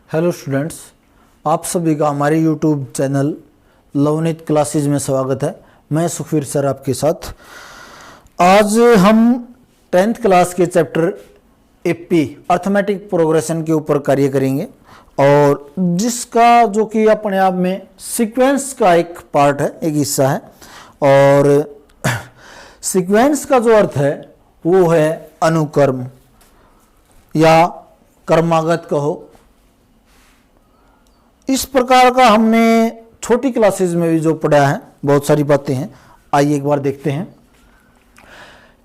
Hello students, आप सभी का हमारे यूट्यूब चैनल लवनीत क्लासेज में स्वागत है। मैं सुखवीर सर आपके साथ। आज हम 10th क्लास के चैप्टर एपी अर्थमेटिक प्रोग्रेशन के ऊपर कार्य करेंगे और जिसका जो कि अपने आप में सीक्वेंस का एक पार्ट है, एक हिस्सा है। और सीक्वेंस का जो अर्थ है वो है अनुक्रम या क्रमागत कहो। इस प्रकार का हमने छोटी क्लासेस में भी जो पढ़ा है, बहुत सारी बातें हैं। आइए एक बार देखते हैं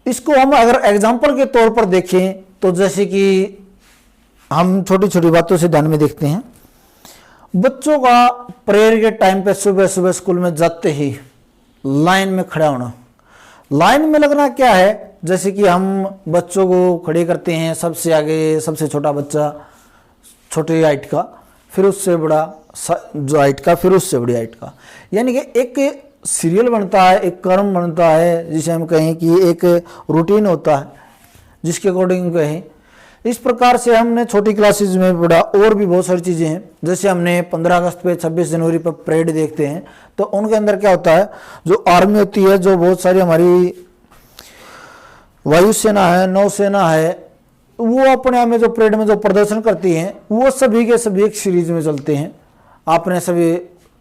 इसको। हम अगर एग्जाम्पल के तौर पर देखें तो जैसे कि हम छोटी छोटी बातों से ध्यान में देखते हैं। बच्चों का प्रेयर के टाइम पे सुबह सुबह स्कूल में जाते ही लाइन में खड़ा होना। लाइन में लगना क्या है, जैसे कि हम बच्चों को खड़े करते हैं, सबसे आगे सबसे छोटा बच्चा छोटी हाइट का, फिर उससे बड़ा जो हाइट का, फिर उससे बड़ी हाइट का। यानी कि एक सीरियल बनता है, एक क्रम बनता है, जिसे हम कहें कि एक रूटीन होता है, जिसके अकॉर्डिंग कहें। इस प्रकार से हमने छोटी क्लासेज में पढ़ा। और भी बहुत सारी चीज़ें हैं, जैसे हमने 15 अगस्त पे 26 जनवरी पर परेड देखते हैं तो उनके अंदर क्या होता है, जो आर्मी होती है, जो बहुत सारी हमारी वायुसेना है, नौसेना है, वो अपने आप में जो परेड में जो प्रदर्शन करती हैं वो सभी के सभी एक सीरीज में चलते हैं। आपने सभी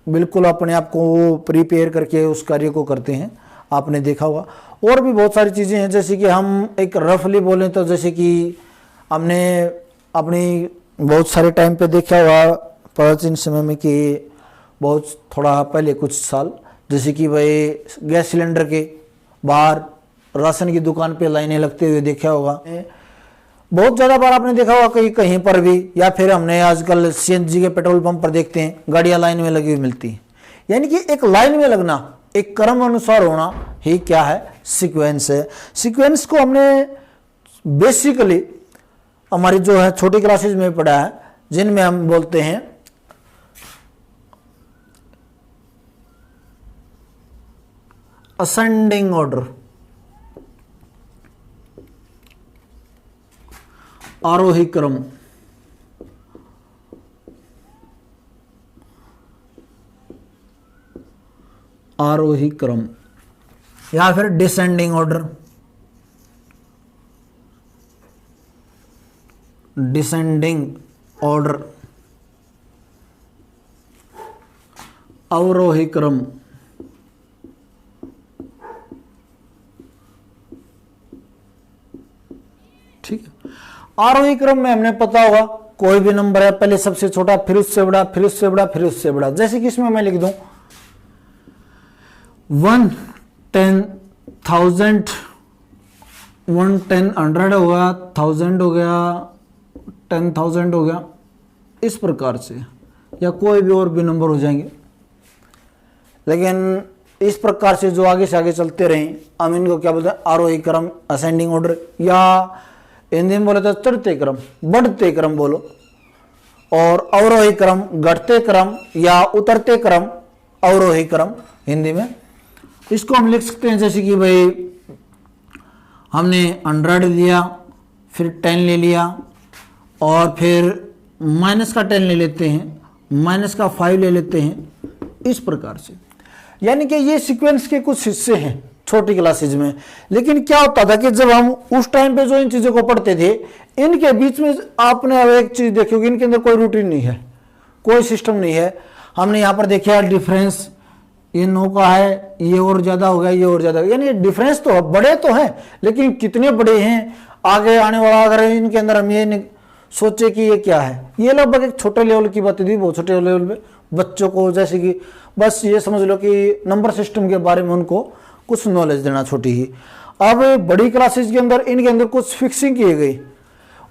बिल्कुल अपने आप को प्रिपेयर करके उस कार्य को करते हैं, आपने देखा होगा। और भी बहुत सारी चीज़ें हैं, जैसे कि हम एक रफली बोलें तो जैसे कि हमने अपनी बहुत सारे टाइम पे देखा हुआ प्राचीन समय में कि बहुत थोड़ा पहले कुछ साल, जैसे कि भाई गैस सिलेंडर के बाहर राशन की दुकान पे लाइनें लगते हुए देखा होगा। बहुत ज़्यादा बार आपने देखा होगा कहीं कहीं पर भी, या फिर हमने आजकल सीएनजी के पेट्रोल पंप पर देखते हैं गाड़ियां लाइन में लगी हुई मिलती हैं। यानी कि एक लाइन में लगना, एक क्रम अनुसार होना ही क्या है, सीक्वेंस है। सीक्वेंस को हमने बेसिकली हमारी जो है छोटी क्लासेज में पढ़ा है, जिनमें हम बोलते हैं असेंडिंग ऑर्डर, आरोही क्रम, आरोही क्रम, या फिर डिसेंडिंग ऑर्डर, डिसेंडिंग ऑर्डर, अवरोही क्रम, ठीक है। आरोही क्रम में हमने पता होगा कोई भी नंबर है, पहले सबसे छोटा, फिर उससे बड़ा, फिर उससे बड़ा, फिर उससे बड़ा। जैसे कि इसमें मैं लिख दूं 1 10,000, 1 10 100 हो गया, 1000 हो गया, 10,000 हो गया, इस प्रकार से, या कोई भी और भी नंबर हो जाएंगे। लेकिन इस प्रकार से जो आगे से आगे चलते रहें, हम इनको क्या बोलते हैं, आरोही क्रम, असेंडिंग ऑर्डर, या हिंदी में बोले तो चढ़ते क्रम, बढ़ते क्रम बोलो। और अवरोही क्रम, घटते क्रम या उतरते क्रम, अवरोही क्रम हिंदी में। इसको हम लिख सकते हैं जैसे कि भाई हमने 100 लिया, फिर 10 ले लिया, और फिर माइनस का 10 ले लेते हैं, माइनस का 5 ले लेते हैं, इस प्रकार से। यानी कि ये सीक्वेंस के कुछ हिस्से हैं छोटी क्लासेज में। लेकिन क्या होता था कि जब हम उस टाइम पे जो इन चीज़ों को पढ़ते थे, इनके बीच में आपने अब एक चीज़ देखी होगी, इनके अंदर कोई रूटीन नहीं है, कोई सिस्टम नहीं है। हमने यहाँ पर देखा डिफरेंस, ये 9 का है, ये और ज़्यादा हो गया, ये और ज़्यादा, यानी डिफरेंस तो बड़े तो हैं, लेकिन कितने बड़े हैं आगे आने वाला, अगर इनके अंदर हम ये सोचे कि ये क्या है, ये लगभग एक छोटे लेवल की बात थी, बहुत छोटे लेवल पे बच्चों को, जैसे कि बस ये समझ लो कि नंबर सिस्टम के बारे में उनको कुछ नॉलेज देना छोटी ही। अब बड़ी क्लासेस के अंदर इनके अंदर कुछ फिक्सिंग की गई।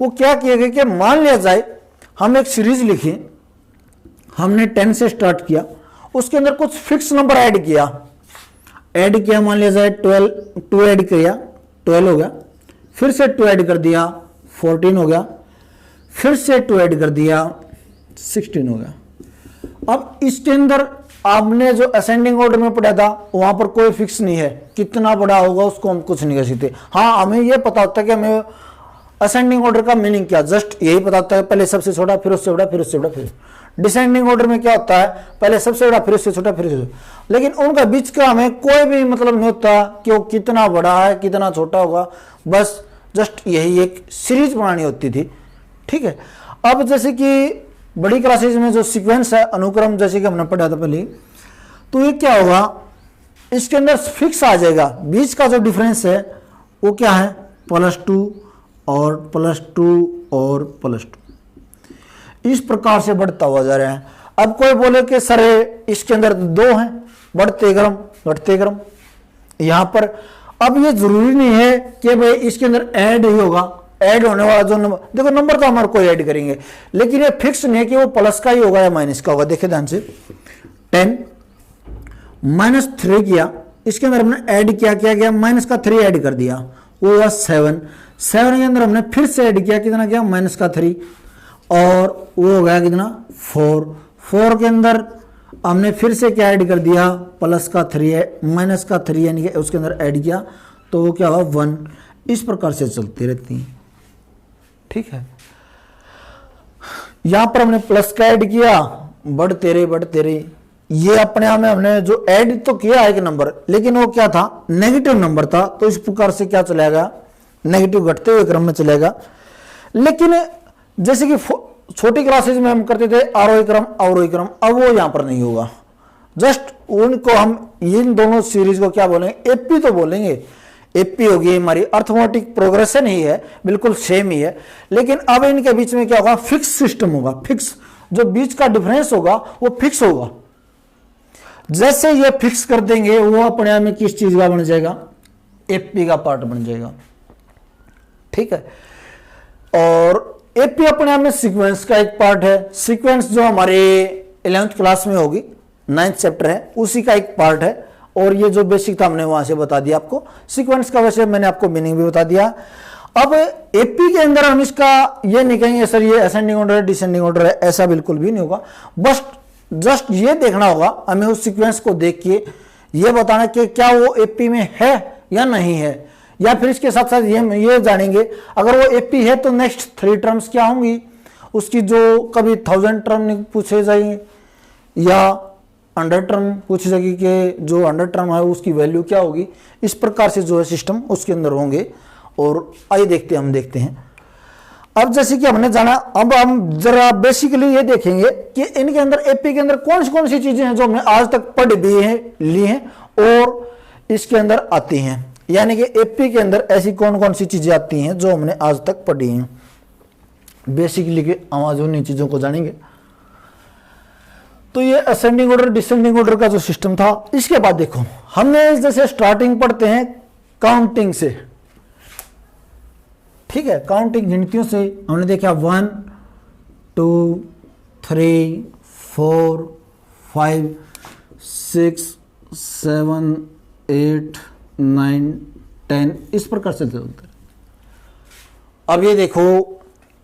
वो क्या किया गया कि मान लिया जाए हम एक सीरीज लिखें, हमने 10 से स्टार्ट किया, उसके अंदर कुछ फिक्स नंबर ऐड किया, मान लिया जाए 12, 2 ऐड किया, 12 हो गया, फिर से 2 ऐड कर दिया, 14 हो गया, फिर से 2 ऐड कर दिया, 16 हो गया। अब इसके अंदर आपने जो असेंडिंग ऑर्डर में पढ़ा था वहां पर कोई फिक्स नहीं है, कितना बड़ा होगा उसको हम कुछ नहीं कर सकते। हाँ, हमें यह पता होता है कि हमें असेंडिंग ऑर्डर का मीनिंग क्या, जस्ट यही बताता है, पहले सबसे छोटा फिर उससे बड़ा फिर उससे बड़ा फिर। डिसेंडिंग ऑर्डर में क्या होता है, पहले सबसे बड़ा फिर उससे छोटा फिर उससे, लेकिन उनका बीच का हमें कोई भी मतलब नहीं होता कि वो कितना बड़ा है कितना छोटा होगा, बस जस्ट यही एक सीरीज बनानी होती थी। ठीक है, अब जैसे कि बड़ी क्लासेज में जो सीक्वेंस है अनुक्रम, जैसे कि हमने पढ़ा था पहले, तो ये क्या होगा, इसके अंदर फिक्स आ जाएगा, बीच का जो डिफरेंस है वो क्या है +2 और +2 और +2, इस प्रकार से बढ़ता हुआ जा रहा है। अब कोई बोले कि सर इसके अंदर 2 हैं, बढ़ते क्रम घटते क्रम यहां पर। अब ये जरूरी नहीं है कि भाई इसके अंदर ऐड ही होगा, ऐड होने वाला जो नंबर, देखो नंबर तो हमारे को ऐड करेंगे, लेकिन ये फिक्स नहीं है कि वो प्लस का ही होगा या माइनस का होगा। देखिए ध्यान से, 10 -3 किया, इसके अंदर हमने ऐड किया, क्या किया, -3 ऐड कर दिया, वो हुआ 7 के अंदर हमने फिर से ऐड किया, कितना किया -3, और वो हो गया कितना 4 के अंदर हमने फिर से क्या ऐड कर दिया, +3 है, -3 यानी कि उसके अंदर ऐड किया, तो वो क्या हुआ 1। इस प्रकार से चलती रहती है। ठीक है, यहां पर हमने प्लस का ऐड किया, बढ़ते रहे, ये अपने आप में हमने जो ऐड तो किया एक नंबर, लेकिन वो क्या था नेगेटिव नंबर था, तो इस प्रकार से क्या चलेगा, नेगेटिव घटते हुए क्रम में चलेगा। लेकिन जैसे कि छोटी क्लासेज में हम करते थे आरोही क्रम अवरोही क्रम, अब वो यहां पर नहीं होगा, जस्ट उनको हम इन दोनों सीरीज को क्या बोलेंगे, एपी तो बोलेंगे। एपी होगी हमारी अर्थमेटिक प्रोग्रेशन ही है, बिल्कुल सेम ही है, लेकिन अब इनके बीच में क्या होगा, फिक्स सिस्टम होगा, फिक्स, जो बीच का डिफरेंस होगा वो फिक्स होगा। जैसे ये फिक्स कर देंगे वो अपने आप में किस चीज का बन जाएगा, एपी का पार्ट बन जाएगा। ठीक है, और एपी अपने आप में सीक्वेंस का एक पार्ट है, सीक्वेंस जो हमारे 11th क्लास में होगी, 9th चैप्टर है, उसी का एक पार्ट है। और ये जो बेसिक था हमने वहां से बता दिया आपको, सीक्वेंस का वैसे मैंने आपको मीनिंग भी बता दिया। अब एपी के अंदर हम इसका ये नहीं कहेंगे सर ये असेंडिंग ऑर्डर है डिसेंडिंग ऑर्डर है, ऐसा बिल्कुल भी नहीं होगा। बस जस्ट ये देखना होगा हमें उस सीक्वेंस को देख के ये बताना कि क्या वो एपी में है या नहीं है, या फिर इसके साथ साथ ये जानेंगे अगर वो एपी है तो नेक्स्ट 3 टर्म्स क्या होंगी उसकी, जो कभी 1000 टर्म पूछे जाएंगे या 100 टर्म पूछी जाएगी कि जो 100 टर्म है उसकी वैल्यू क्या होगी। इस प्रकार से जो है सिस्टम उसके अंदर होंगे। और आइए देखते हैं। अब जैसे कि हमने जाना, अब हम जरा बेसिकली ये देखेंगे कि इनके अंदर एपी के अंदर कौन सी चीजें हैं जो हमने आज तक पढ़ भी हैं, ली हैं और इसके अंदर आती हैं, यानी कि एपी के अंदर ऐसी कौन सी चीजें आती हैं जो हमने आज तक पढ़ी हैं। बेसिकली कि आवाज उन्हीं चीजों को जानेंगे। तो ये असेंडिंग ऑर्डर डिसेंडिंग ऑर्डर का जो सिस्टम था, इसके बाद देखो हमने जैसे स्टार्टिंग पढ़ते हैं काउंटिंग से, ठीक है, काउंटिंग गिनतियों से हमने देखा 1 2 3 4 5 6 7 8 9 10 इस प्रकार से चलते। अब ये देखो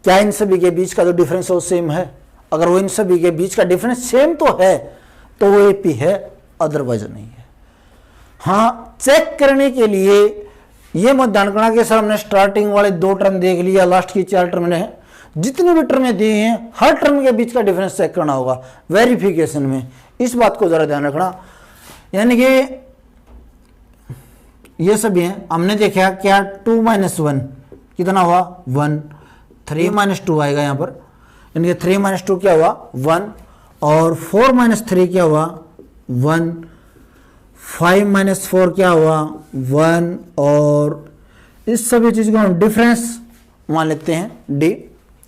क्या इन सभी के बीच का जो डिफरेंस है वो सेम है? अगर वो इन सभी के बीच का डिफरेंस सेम तो है तो वो एपी है, अदरवाइज नहीं है। हाँ, चेक करने के लिए ये मत ध्यान करना कि सर हमने स्टार्टिंग वाले 2 टर्म देख लिया, लास्ट की 4 टर्म ने, जितनी भी टर्में दी हैं हर टर्म के बीच का डिफरेंस चेक करना होगा वेरिफिकेशन में। इस बात को जरा ध्यान रखना। यानी कि ये सभी हैं, हमने देखा क्या 2 - 1 कितना हुआ 1, 3 - 2 आएगा यहाँ पर, यानी कि 3 - 2 क्या हुआ 1, और 4 - 3 क्या हुआ 1, 5 - 4 क्या हुआ 1, और इस सभी चीज को हम डिफरेंस मान लेते हैं डी,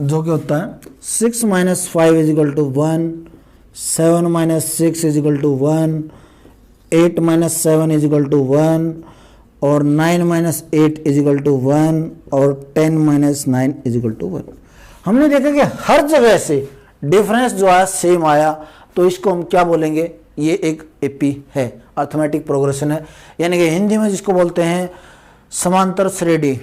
जो कि होता है 6 - 5 = 1, 7 - 6 = 1, 8 - 7 = 1, और 9 - 8 = 1, और 10 - 9 = 1। हमने देखा कि हर जगह से डिफरेंस जो है सेम आया, तो इसको हम क्या बोलेंगे, ये एक एपी है, अर्थमेटिक प्रोग्रेशन है, यानी कि हिंदी में जिसको बोलते हैं समांतर श्रेणी।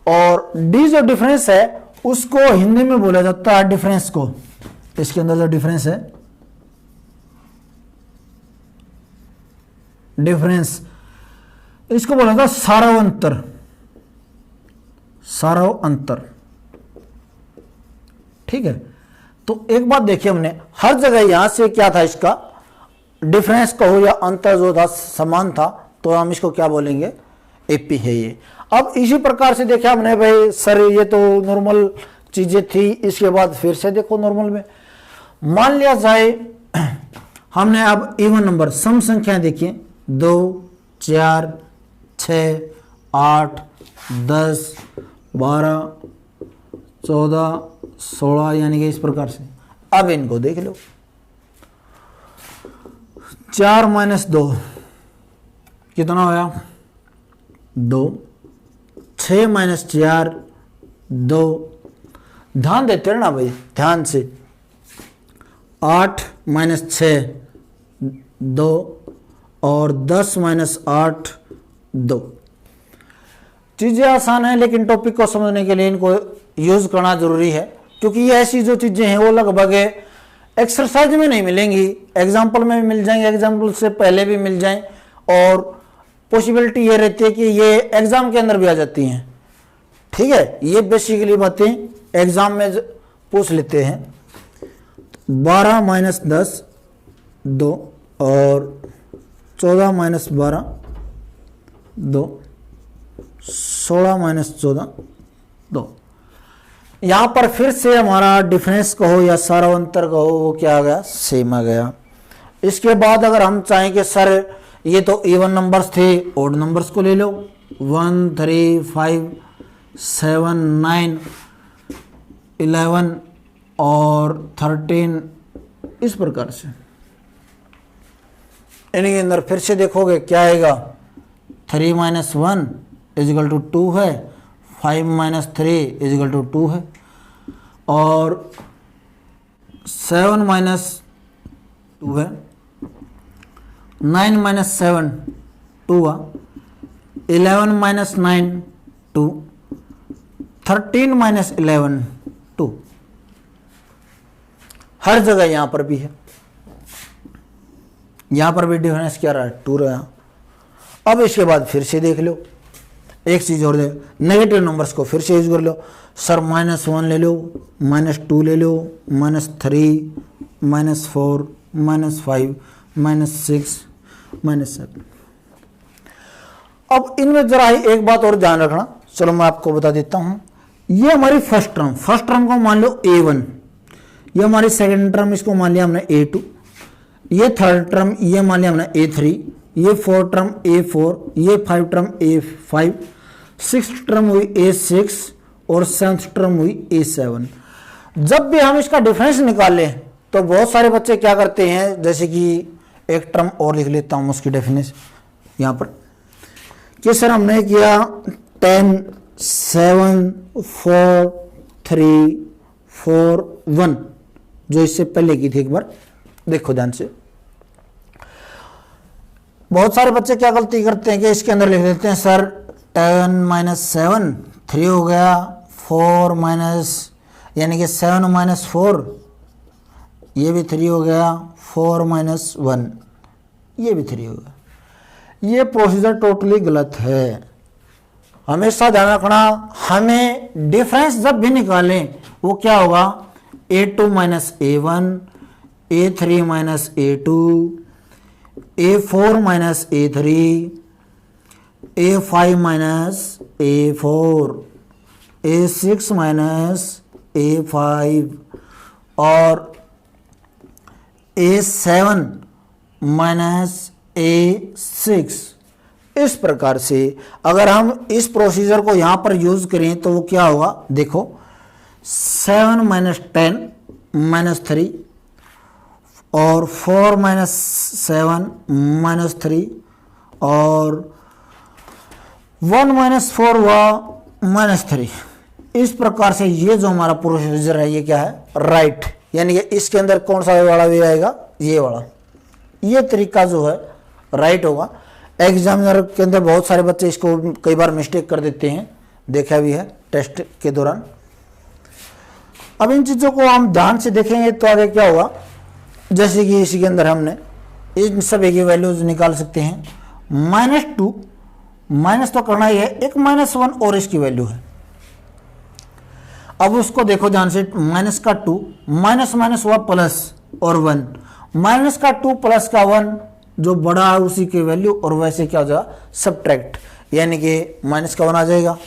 और डी जो डिफरेंस है उसको हिंदी में बोला जाता है डिफरेंस को, इसके अंदर जो डिफरेंस है डिफरेंस, इसको बोला जाता है सारावंतर। सारा अंतर। ठीक है, तो एक बात देखिए, हमने हर जगह यहां से क्या था, इसका डिफरेंस कहो या अंतर जो था समान था, तो हम इसको क्या बोलेंगे, एपी है ये। अब इसी प्रकार से देखा हमने, भाई सर ये तो नॉर्मल चीजें थी, इसके बाद फिर से देखो नॉर्मल में मान लिया जाए हमने अब इवन नंबर सम संख्याएं देखिए 2 4 6 8 10 12 14 16 यानी कि इस प्रकार से। अब इनको देख लो, 4 - 2 कितना होया 2, 6 - 4 2, ध्यान देते रहना भाई ध्यान से, 8 - 6 2 और 10 - 8 2। चीजें आसान है लेकिन टॉपिक को समझने के लिए इनको यूज करना जरूरी है, क्योंकि ये ऐसी जो चीजें हैं वो लगभग एक्सरसाइज में नहीं मिलेंगी, एग्जाम्पल में भी मिल जाएंगे, एग्जाम्पल से पहले भी मिल जाएं, और पॉसिबिलिटी ये रहती है कि ये एग्जाम के अंदर भी आ जाती हैं। ठीक है, ये बेसिकली बातें एग्जाम में पूछ लेते हैं। 12 - 10 2 और 14 - 12 2, 16 - 14 2। यहां पर फिर से हमारा डिफरेंस कहो या सारा अंतर कहो वो क्या आ गया, सेम आ गया। इसके बाद अगर हम चाहें कि सर ये तो इवन नंबर्स थे, ओड नंबर्स को ले लो, 1 3 5 7 9 11 और 13 इस प्रकार से। इनके अंदर फिर से देखोगे क्या आएगा, 3 - 1 = 2 है, 5 - 3 = 2 है, और 7 - 2 है, 9 - 7 2 हुआ, 11 - 9 2, 13 - 11 2। हर जगह यहां पर भी है, यहां पर भी डिफरेंस क्या रहा है, 2 रहा। अब इसके बाद फिर से देख लो एक चीज और, नेगेटिव नंबर्स को फिर से यूज कर लो। सर -1 ले लो, -2 ले लो, -3 -4 -5 -6 -7। अब इनमें जरा ही एक बात और ध्यान रखना, चलो मैं आपको बता देता हूं। ये हमारी फर्स्ट टर्म को मान लो A1, ये हमारी सेकंड टर्म, इसको मान लिया हमने A2, ये थर्ड टर्म ये मान लिया हमने A3, ये फोर्थ टर्म A4, ये 5 टर्म A5, 6th टर्म हुई A6 और 7th टर्म हुई A7। जब भी हम इसका डिफरेंस निकालें तो बहुत सारे बच्चे क्या करते हैं, जैसे कि एक टर्म और लिख लेता हूं उसकी डेफिनेशन यहां पर, कि सर हमने किया 10 7 4 3 4 1, जो इससे पहले की थी, एक बार देखो ध्यान से। बहुत सारे बच्चे क्या गलती करते हैं कि इसके अंदर लिख देते हैं सर 10 - 7 3 हो गया, 4 माइनस यानी कि 7 - 4 ये भी 3 हो गया, 4 - 1 ये भी 3 हो गया। ये प्रोसीजर टोटली गलत है। हमेशा ध्यान रखना, हमें डिफरेंस जब भी निकालें वो क्या होगा, A2 - A1, A3 - A2, A4 - A3, A5 - A4, A6 - A5 और A7 - A6। इस प्रकार से अगर हम इस प्रोसीजर को यहां पर यूज करें तो वो क्या होगा, देखो 7 - 10 - 3 और 4 - 7 - 3 और 1 - 4 हुआ -3। इस प्रकार से ये जो हमारा प्रोसीजर है ये क्या है, राइट, यानी कि इसके अंदर कौन सा वाला वे आएगा, ये वाला। ये तरीका जो है राइट होगा। एग्जामिनर के अंदर बहुत सारे बच्चे इसको कई बार मिस्टेक कर देते हैं, देखा भी है टेस्ट के दौरान। अब इन चीज़ों को हम ध्यान से देखेंगे तो आगे क्या होगा, जैसे कि इसी के अंदर हमने इन सभी की वैल्यूज निकाल सकते हैं। -2 माइनस तो करना ही है, एक -1 और इसकी वैल्यू है, अब उसको देखो ध्यान से, माइनस का 2 माइनस माइनस हुआ प्लस और 1, माइनस का 2 प्लस का 1 जो बड़ा है उसी की वैल्यू, और वैसे क्या हो जाएगा सब्ट्रैक्ट, यानी कि माइनस का 1 आ जाएगा।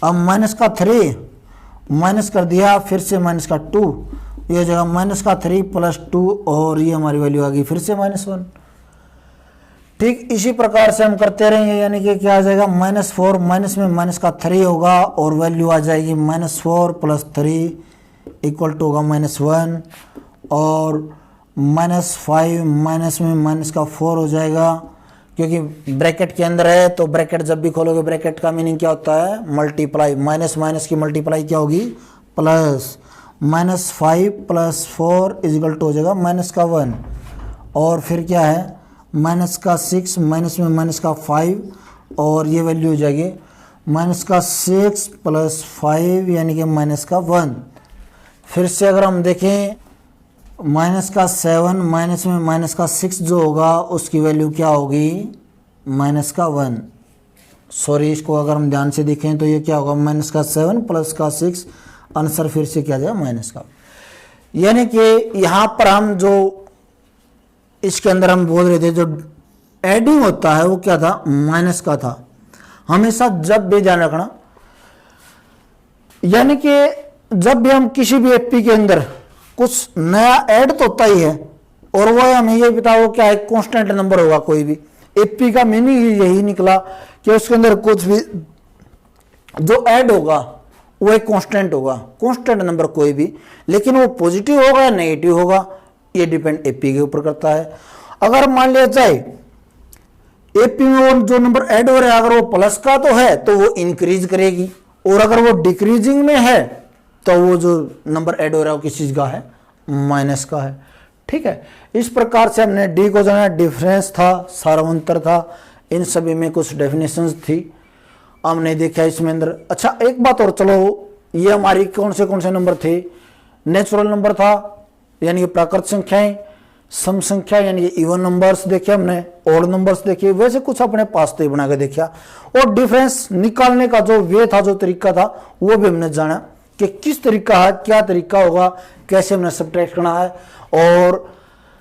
अब माइनस का 3 माइनस कर दिया, फिर से माइनस का 2, ये हो जाएगा माइनस का 3 प्लस 2, और ये हमारी वैल्यू आ गई फिर से -1। ठीक इसी प्रकार से हम करते रहेंगे, यानी कि क्या आ जाएगा -4, माइनस में माइनस का 3 होगा और वैल्यू आ जाएगी -4 प्लस 3 इक्वल टू होगा -1, और -5 माइनस में माइनस का 4 हो जाएगा, क्योंकि ब्रैकेट के अंदर है तो ब्रैकेट जब भी खोलोगे ब्रैकेट का मीनिंग क्या होता है मल्टीप्लाई, माइनस माइनस की मल्टीप्लाई क्या होगी प्लस, -5 प्लस 4 इजिकल टू हो जाएगा माइनस का 1, और फिर क्या है माइनस का 6 माइनस में माइनस का 5, और ये वैल्यू हो जाएगी माइनस का 6 प्लस 5 यानी कि माइनस का 1। फिर से अगर हम देखें माइनस का 7 माइनस में माइनस का 6 जो होगा उसकी वैल्यू क्या होगी माइनस का 1। सॉरी, इसको अगर हम ध्यान से देखें तो ये क्या होगा माइनस का 7 प्लस का 6, आंसर फिर से क्या जाएगा माइनस का। यानी कि यहाँ पर हम जो इसके अंदर हम बोल रहे थे जो एडिंग होता है वो क्या था माइनस का था, हमेशा जब भी ध्यान रखना। यानी कि जब भी हम किसी भी एपी के अंदर कुछ नया ऐड तो होता ही है, और वो हमें ये पता वो क्या है कांस्टेंट नंबर होगा कोई भी। एपी का मीनिंग ही यही निकला कि उसके अंदर कुछ भी जो ऐड होगा वो एक कांस्टेंट होगा, कांस्टेंट नंबर कोई भी, लेकिन वो पॉजिटिव होगा या नेगेटिव होगा ये डिपेंड एपी के ऊपर करता है। अगर मान लिया जाए एपी में वो जो नंबर ऐड हो रहा है अगर वो प्लस का तो है तो वो इंक्रीज करेगी, और अगर वो डिक्रीजिंग में है तो वो जो नंबर ऐड हो रहा है वो किस चीज का है माइनस का है। ठीक है, इस प्रकार से हमने डी को जाना, डिफरेंस था, सारांतर था, इन सभी में कुछ डेफिनेशंस थी हमने देखा इसमें अंदर। अच्छा एक बात और, चलो ये हमारी कौन से नंबर थे, नेचुरल नंबर था यानी कि प्राकृत संख्याएं, सम संख्या यानी कि इवन नंबर्स देखे हमने, ऑड नंबर्स देखे, वैसे कुछ अपने पास तो बना के देखा, और डिफरेंस निकालने का जो वे था जो तरीका था वो भी हमने जाना कि किस तरीका है, क्या तरीका होगा, कैसे हमने सब्ट्रैक्ट करना है। और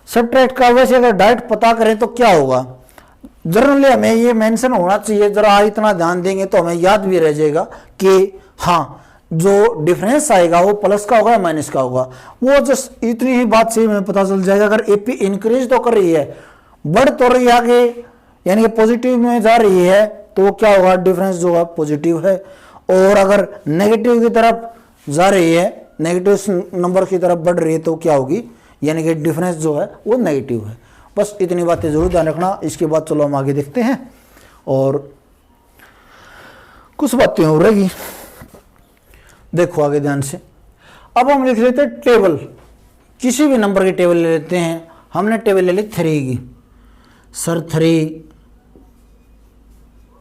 सब्ट्रैक्ट का वैसे अगर डायरेक्ट पता करें तो क्या होगा, जनरली हमें ये मेंशन होना चाहिए, जरा इतना ध्यान देंगे तो हमें याद भी रह जाएगा कि हाँ जो डिफरेंस आएगा वो प्लस का होगा या माइनस का होगा। वो जस्ट इतनी ही बात से हमें पता चल जाएगा। अगर एपी इंक्रीज तो कर रही है, बढ़ तो रही है आगे, यानी कि पॉजिटिव में जा रही है, तो वो क्या होगा डिफरेंस जो है पॉजिटिव है, और अगर नेगेटिव की तरफ जा रही है, नेगेटिव नंबर की तरफ बढ़ रही है तो क्या होगी, यानी कि डिफरेंस जो है वो नेगेटिव है। बस इतनी बातें जरूर ध्यान रखना। इसके बाद चलो हम आगे देखते हैं और कुछ बातें हो रहेगी, देखो आगे ध्यान से। अब हम लिख लेते हैं टेबल, किसी भी नंबर की टेबल ले लेते हैं। हमने टेबल ले ली 3 की, सर 3,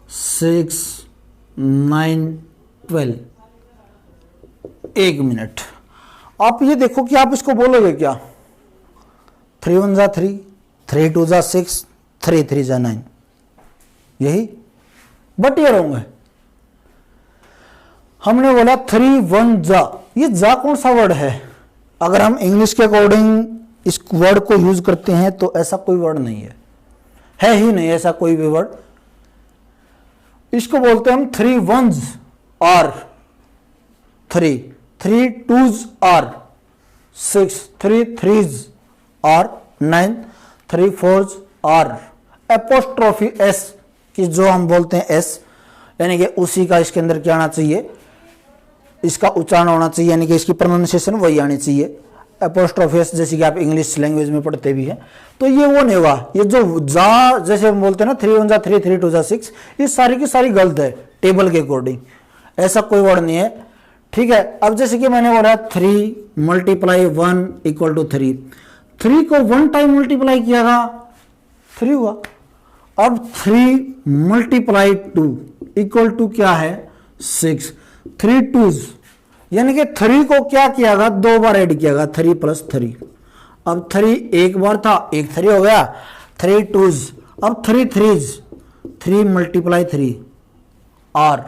6, 9, 12। 1 मिनट, आप ये देखो कि आप इसको बोलोगे क्या, 3 1 जा 3, 3 2 जा 6, 3 3 जा 9, यही, बट ये रॉन्ग है। हमने बोला 3 1 जा, ये जा कौन सा वर्ड है? अगर हम इंग्लिश के अकॉर्डिंग इस वर्ड को यूज करते हैं तो ऐसा कोई वर्ड नहीं है ही नहीं ऐसा कोई भी वर्ड। इसको बोलते हैं हम 3 1s are 3, 3 2s are 6, 3 3s are 9, 3 4s are apostrophe S की जो हम बोलते हैं एस, यानी कि उसी का इसके अंदर क्या आना चाहिए, इसका उच्चारण होना चाहिए, यानी कि इसकी प्रोनाउंसिएशन वही आनी चाहिए एपोस्ट्रोफी एस, जैसे कि आप इंग्लिश लैंग्वेज में पढ़ते भी हैं। तो ये वो नहीं हुआ, ये जो जा जैसे हम बोलते हैं ना 3 1 जा 3, 3 2 जा 6, ये सारी की सारी गलत है टेबल के अकॉर्डिंग, ऐसा कोई वर्ड नहीं है। ठीक है, अब जैसे कि मैंने बोला 3 × 1 = 3, 3 को 1 टाइम मल्टीप्लाई किया था 3 हुआ। अब 3 × 2 = क्या है 6, 3 2s, यानी कि 3 को क्या किया गया 2 बार ऐड किया गया, 3 + 3। अब 3 एक बार था, एक 3 हो गया, 3 2s, अब 3 3s, 3 × 3 आर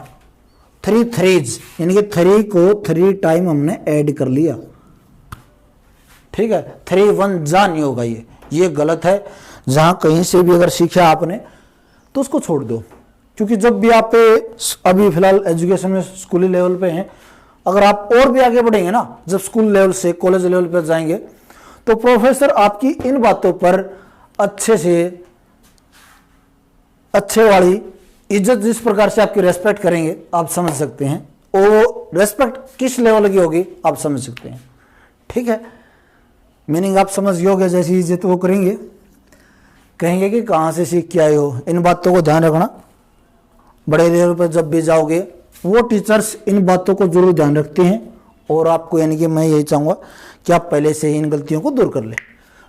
3 3s, यानी कि 3 को 3 टाइम हमने ऐड कर लिया। ठीक है, 3 1 जा नहीं होगा, ये गलत है। जहां कहीं से भी अगर सीखा आपने तो उसको छोड़ दो, क्योंकि जब भी आप अभी फिलहाल एजुकेशन में स्कूली लेवल पे हैं, अगर आप और भी आगे बढ़ेंगे ना, जब स्कूल लेवल से कॉलेज लेवल पर जाएंगे, तो प्रोफेसर आपकी इन बातों पर अच्छे से अच्छे वाली इज्जत, जिस प्रकार से आपकी रेस्पेक्ट करेंगे आप समझ सकते हैं। वो रेस्पेक्ट किस लेवल की होगी आप समझ सकते हैं। ठीक है, मीनिंग आप समझ गए होगे। जैसी इज्जत वो करेंगे, कहेंगे कि कहाँ से सीख के आए हो। इन बातों को ध्यान रखना, बड़े लेवल पर जब भी जाओगे वो टीचर्स इन बातों को जरूर ध्यान रखते हैं, और आपको यानी कि मैं यही चाहूँगा कि आप पहले से ही इन गलतियों को दूर कर लें।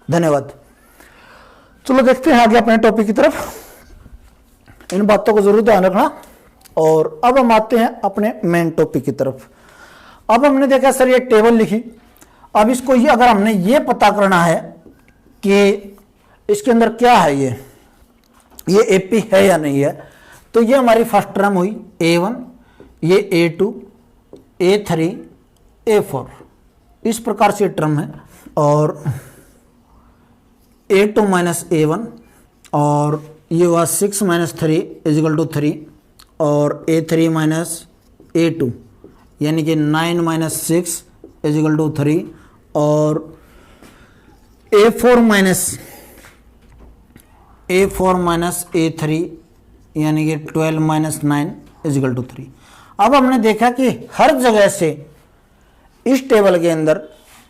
धन्यवाद। चलो देखते हैं आगे अपने टॉपिक की तरफ। इन बातों को जरूर ध्यान रखना। और अब हम आते हैं अपने मेन टॉपिक की तरफ। अब हमने देखा सर ये टेबल लिखी, अब इसको ये अगर हमने ये पता करना है कि इसके अंदर क्या है, ये एपी है या नहीं है, तो ये हमारी फर्स्ट टर्म हुई A1, ये A2, A3, A4, इस प्रकार से टर्म है। और A2 माइनस A1, और ये हुआ 6 माइनस 3 इजिकल टू 3, और A3 माइनस A2 यानी कि 9 माइनस 6 इजिकल टू 3, और A4 माइनस A3 यानी कि 12 माइनस 9 इजिकल टू 3। अब हमने देखा कि हर जगह से इस टेबल के अंदर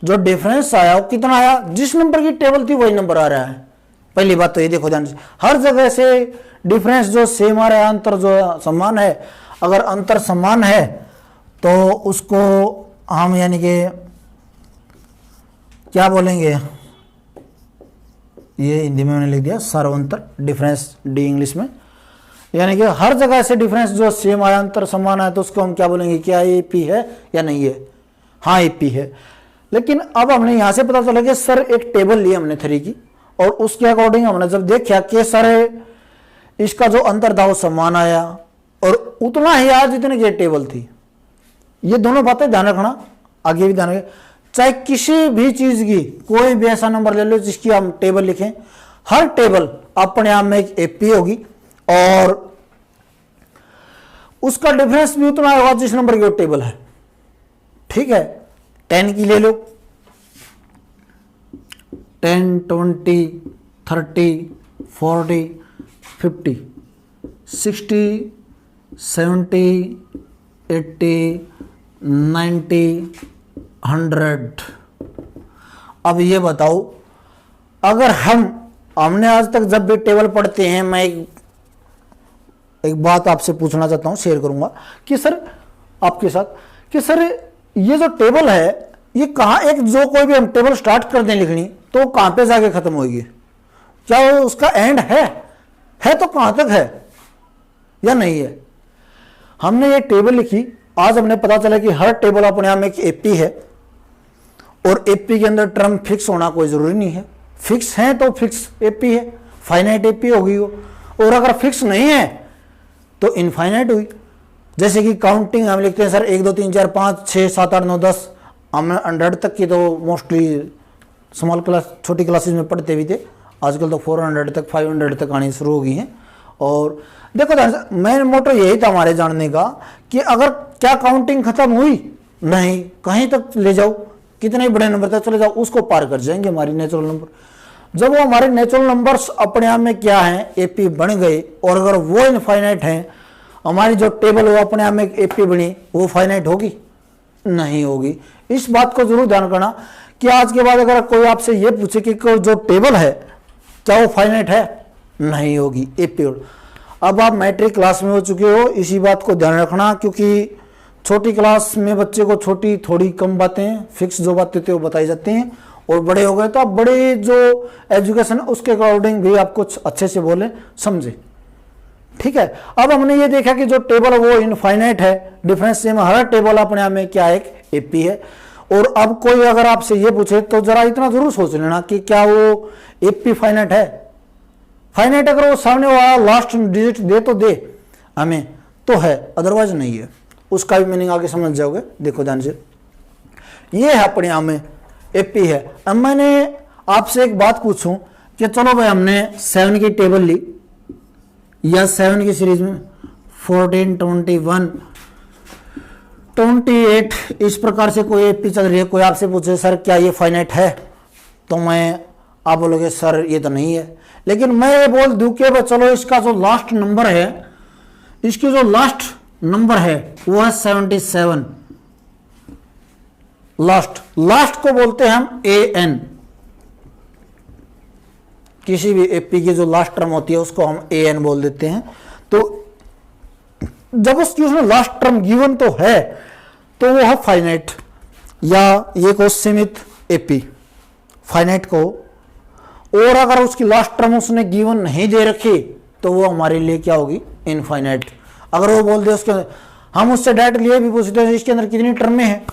जो डिफरेंस आया वो कितना आया, जिस नंबर की टेबल थी वही नंबर आ रहा है। पहली बात तो ये देखो ध्यान से, हर जगह से डिफरेंस जो सेम आ रहा है, अंतर जो समान है। अगर अंतर समान है तो उसको हम यानी कि क्या बोलेंगे, ये हिंदी में मैंने लिख दिया सार्वंतर, डिफरेंस डी इंग्लिश में, यानी कि हर जगह से डिफरेंस जो सेम आया, अंतर समान है, तो उसको हम क्या बोलेंगे, क्या ये पी है या नहीं है। हाँ ये पी है। लेकिन अब हमने यहां से पता चला कि सर एक टेबल ली हमने 3 की, और उसके अकॉर्डिंग हमने जब देखा कि सर इसका जो अंतर था वो समान आया और उतना ही आया जितने की टेबल थी। ये दोनों बातें ध्यान रखना, आगे भी ध्यान रखें। चाहे किसी भी चीज की कोई भी ऐसा नंबर ले लो जिसकी हम टेबल लिखें, हर टेबल अपने आप में एक एपी होगी और उसका डिफरेंस भी उतना होगा जिस नंबर की वो टेबल है। ठीक है, 10 की ले लो, 10, 20, 30, 40, 50, 60, 70, 80, 90, 100। अब ये बताओ, अगर हमने आज तक जब भी टेबल पढ़ते हैं, मैं एक बात आपसे पूछना चाहता हूं, शेयर करूंगा कि सर आपके साथ कि सर ये जो टेबल है ये कहां, एक जो कोई भी हम टेबल स्टार्ट कर दें लिखनी तो कहां पे जाके खत्म होगी, क्या वो उसका एंड है तो कहां तक है या नहीं है। हमने ये टेबल लिखी, आज हमने पता चला कि हर टेबल अपने आप में एक एपी है और एपी के अंदर टर्म फिक्स होना कोई जरूरी नहीं है। फिक्स है तो फिक्स एपी है, फाइनाइट एपी होगी वो, और अगर फिक्स नहीं है तो इनफाइनाइट हुई। जैसे कि काउंटिंग हम लिखते हैं सर 1 2 3 4 5 6 7 8 9 10, हम 100 तक की तो मोस्टली स्मॉल क्लास छोटी क्लासेस में पढ़ते भी थे, आजकल तो 400 तक 500 तक आनी शुरू हो गई हैं। और देखो मेन मोटो यही था हमारे जानने का कि अगर क्या काउंटिंग खत्म हुई, नहीं, कहीं तक ले जाओ, कितने बड़े नंबर तक चले जाओ, उसको पार कर जाएंगे हमारी नेचुरल नंबर। जब वो हमारे नेचुरल नंबर्स अपने आप में क्या हैं, एपी बन गए, और अगर वो इनफाइनाइट हैं, हमारी जो टेबल वो अपने आप में एपी बनी, वो फाइनाइट होगी नहीं होगी। इस बात को जरूर ध्यान करना कि आज के बाद अगर कोई आपसे ये पूछे कि जो टेबल है क्या वो फाइनाइट है, नहीं होगी एपी। अब आप मैट्रिक क्लास में हो चुके हो, इसी बात को ध्यान रखना, क्योंकि छोटी क्लास में बच्चे को छोटी थोड़ी कम बातें, फिक्स जो बातें थे वो बताई जाती हैं, और बड़े हो गए तो आप बड़े जो एजुकेशन उसके अकॉर्डिंग भी आप कुछ अच्छे से बोले समझे। ठीक है, अब हमने ये देखा कि जो टेबल है वो इनफाइनाइट है, डिफरेंस सेम, हर टेबल अपने आप में क्या एक एपी है। और अब कोई अगर आपसे ये पूछे तो जरा इतना जरूर सोच लेना कि क्या वो एपी फाइनाइट है। फाइनाइट अगर वो सामने वाला लास्ट डिजिट दे तो दे हमें, तो है, अदरवाइज नहीं है। उसका भी मीनिंग आगे समझ जाओगे। देखो ध्यान से, ये है अपने यहाँ में एपी है। अब मैंने आपसे एक बात पूछूं कि चलो भाई हमने 7 की टेबल ली या 7 की सीरीज में 14, 21, 28 इस प्रकार से कोई एपी चल रही है, कोई आपसे पूछे सर क्या ये फाइनाइट है, तो आप बोलोगे सर ये तो नहीं है। लेकिन मैं ये बोल दूं कि भाई चलो इसका जो लास्ट नंबर है, इसकी जो लास्ट नंबर है वो है 77। लास्ट को बोलते हैं हम AN। किसी भी एपी की जो लास्ट टर्म होती है उसको हम AN बोल देते हैं। तो जब उसकी उसमें लास्ट टर्म गिवन तो है तो वो है फाइनाइट, या ये को सीमित एपी फाइनाइट को। और अगर उसकी लास्ट टर्म उसने गिवन नहीं दे रखी तो वो हमारे लिए क्या होगी, इनफाइनाइट। अगर वो बोल दे उसके, हम उससे डायरेक्ट लिए भी पूछते हैं इसके अंदर कितनी टर्में हैं,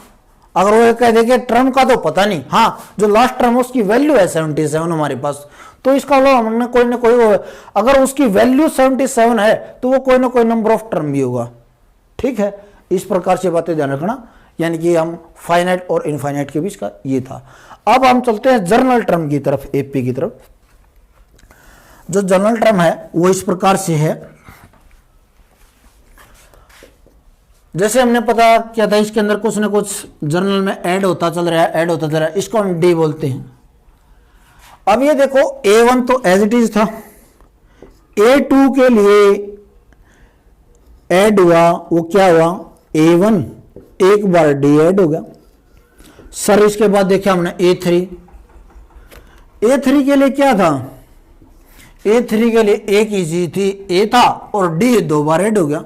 अगर वो कह दे कि टर्म का तो पता नहीं, हाँ जो लास्ट टर्म उसकी वैल्यू है 77 हमारे पास, तो इसका मतलब हमने कोई ना कोई, अगर उसकी वैल्यू 77 है तो वो कोई ना कोई नंबर ऑफ टर्म भी होगा। ठीक है, इस प्रकार से बातें ध्यान रखना। यानी कि हम फाइनाइट और इनफाइनाइट के बीच का ये था। अब हम चलते हैं जर्नल टर्म की तरफ, एपी की तरफ। जो जर्नल टर्म है वो इस प्रकार से है, जैसे हमने पता क्या था, इसके अंदर कुछ ना कुछ जर्नल में ऐड होता चल रहा है, इसको हम डी बोलते हैं। अब ये देखो A1 तो एज इट इज था, A2 के लिए ऐड हुआ, वो क्या हुआ A1, एक बार डी ऐड हो गया सर। इसके बाद देखा हमने A3 के लिए क्या था, A3 के लिए एक ही चीज थी, A था और D 2 बार ऐड हो गया।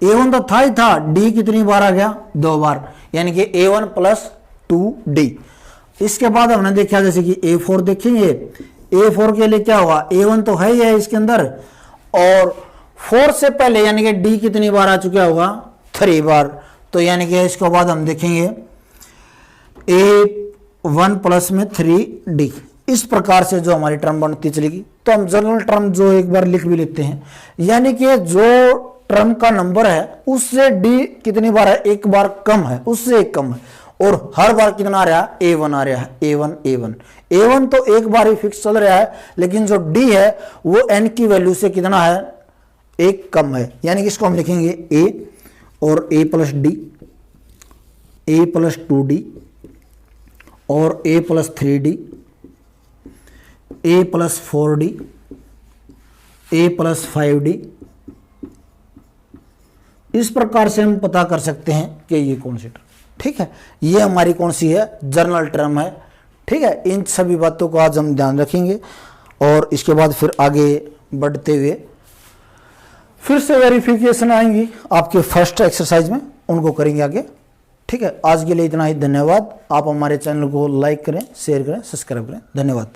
A1 तो था ही था, D कितनी बार आ गया, 2 बार, यानी कि A1 + 2D। इसके बाद हमने देखा जैसे कि A4 देखेंगे, A4 के लिए क्या हुआ, A1 तो है ही है इसके अंदर, और 4 से पहले यानी कि D कितनी बार आ चुका होगा, 3 बार। तो यानी कि इसके बाद हम देखेंगे A1 प्लस में 3D। इस प्रकार से जो हमारी टर्म बनती चलेगी। तो हम जनरल टर्म जो एक बार लिख भी लेते हैं, यानी कि जो टर्म का नंबर है उससे D कितनी बार है, एक बार कम है, उससे एक कम है, और हर बार कितना आ रहा है, A1 आ रहा है, A1 तो एक बार ही फिक्स चल रहा है, लेकिन जो D है वो N की वैल्यू से कितना है, एक कम है। यानी कि इसको हम लिखेंगे A और A + D, A + 2D और A + 3D, A + 4D, A + 5D। इस प्रकार से हम पता कर सकते हैं कि ये कौन सी टर्म, ठीक है, ये हमारी कौन सी है, जर्नल टर्म है। ठीक है, इन सभी बातों को आज हम ध्यान रखेंगे और इसके बाद फिर आगे बढ़ते हुए फिर से वेरिफिकेशन आएंगी आपके फर्स्ट एक्सरसाइज में, उनको करेंगे आगे। ठीक है, आज के लिए इतना ही, धन्यवाद। आप हमारे चैनल को लाइक करें, शेयर करें, सब्सक्राइब करें, धन्यवाद।